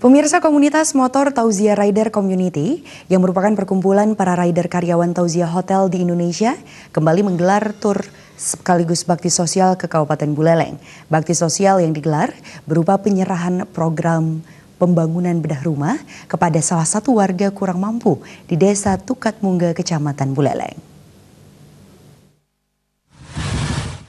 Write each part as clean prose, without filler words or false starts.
Pemirsa komunitas motor Tauziah Rider Community yang merupakan perkumpulan para rider karyawan Tauziah Hotel di Indonesia kembali menggelar tur sekaligus bakti sosial ke Kabupaten Buleleng. Bakti sosial yang digelar berupa penyerahan program pembangunan bedah rumah kepada salah satu warga kurang mampu di Desa Tukatmungga, Kecamatan Buleleng.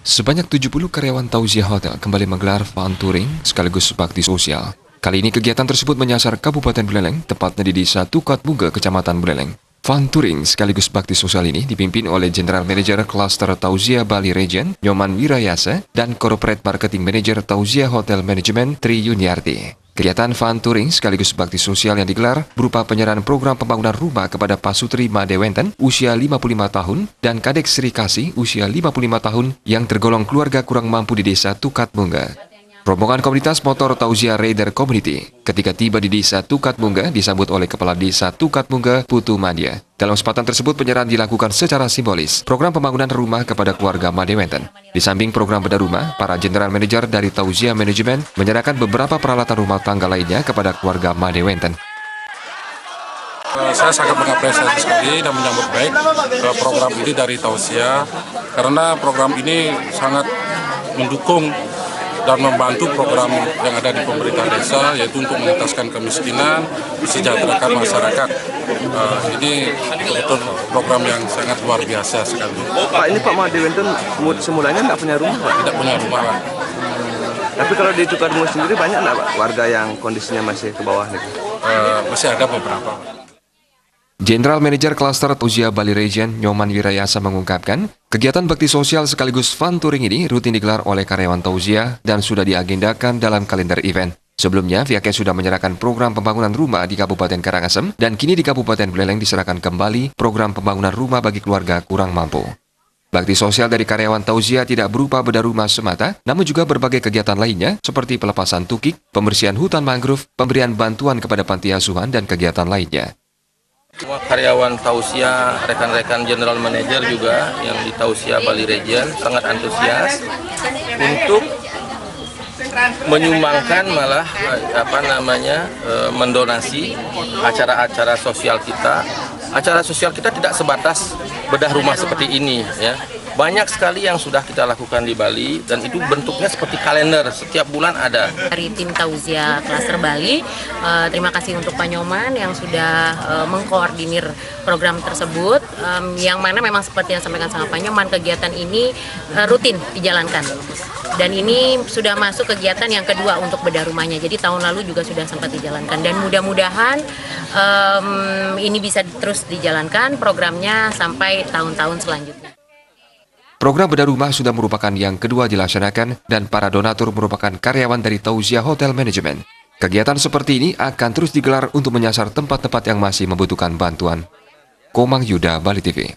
Sebanyak 70 karyawan Tauziah Hotel kembali menggelar fun touring sekaligus bakti sosial. Kali ini kegiatan tersebut menyasar Kabupaten Buleleng, tepatnya di Desa Tukatmungga, Kecamatan Buleleng. Fun touring sekaligus bakti sosial ini dipimpin oleh General Manager Cluster Tauziah Bali Region, Nyoman Wirayasa, dan Corporate Marketing Manager Tauziah Hotel Management, Tri Yuniarti. Kegiatan fun touring sekaligus bakti sosial yang digelar berupa penyerahan program pembangunan rumah kepada Pasutri Madewenten usia 55 tahun dan Kadek Sri Kasih usia 55 tahun yang tergolong keluarga kurang mampu di Desa Tukatmungga. Rombongan komunitas motor Tauziah Rider Community ketika tiba di Desa Tukatmungga disambut oleh Kepala Desa Tukatmungga, Putu Madia. Dalam kesempatan tersebut penyerahan dilakukan secara simbolis. Program pembangunan rumah kepada keluarga Madewenten. Di samping program bedah rumah, para General Manager dari Tauziah Management menyerahkan beberapa peralatan rumah tangga lainnya kepada keluarga Madewenten. Saya sangat mengapresiasi sekali dan menyambut baik program ini dari Tauziah karena program ini sangat mendukung dan membantu program yang ada di pemerintah desa, yaitu untuk mengentaskan kemiskinan, mesejahterakan masyarakat. Ini betul program yang sangat luar biasa sekali. Pak, ini Pak Madewenten semulanya nggak punya rumah, Pak? Tidak punya rumah, Pak. Tapi kalau di Tukatmungga sendiri banyak nggak, Pak, warga yang kondisinya masih ke bawah nih? Masih ada beberapa. General Manager Cluster Tauziah Bali Region, Nyoman Wirayasa mengungkapkan, kegiatan bakti sosial sekaligus fun touring ini rutin digelar oleh karyawan Tauziah dan sudah diagendakan dalam kalender event. Sebelumnya, pihaknya sudah menyerahkan program pembangunan rumah di Kabupaten Karangasem dan kini di Kabupaten Buleleng diserahkan kembali program pembangunan rumah bagi keluarga kurang mampu. Bakti sosial dari karyawan Tauziah tidak berupa bedah rumah semata, namun juga berbagai kegiatan lainnya seperti pelepasan tukik, pembersihan hutan mangrove, pemberian bantuan kepada panti asuhan, dan kegiatan lainnya. Semua karyawan Tauziah, rekan-rekan General Manager juga yang di Tauziah Bali Region sangat antusias untuk menyumbangkan malah mendonasi acara-acara sosial kita. Acara sosial kita tidak sebatas bedah rumah seperti ini, ya. Banyak sekali yang sudah kita lakukan di Bali dan itu bentuknya seperti kalender, setiap bulan ada. Dari tim Tauziah Cluster Bali, terima kasih untuk Pak Nyoman yang sudah mengkoordinir program tersebut, yang mana memang seperti yang sampaikan sama Pak Nyoman, kegiatan ini rutin dijalankan. Dan ini sudah masuk kegiatan yang kedua untuk bedah rumahnya, jadi tahun lalu juga sudah sempat dijalankan. Dan mudah-mudahan ini bisa terus dijalankan programnya sampai tahun-tahun selanjutnya. Program bedah rumah sudah merupakan yang kedua dilaksanakan dan para donatur merupakan karyawan dari Tauziah Hotel Management. Kegiatan seperti ini akan terus digelar untuk menyasar tempat-tempat yang masih membutuhkan bantuan. Komang Yuda, Bali TV.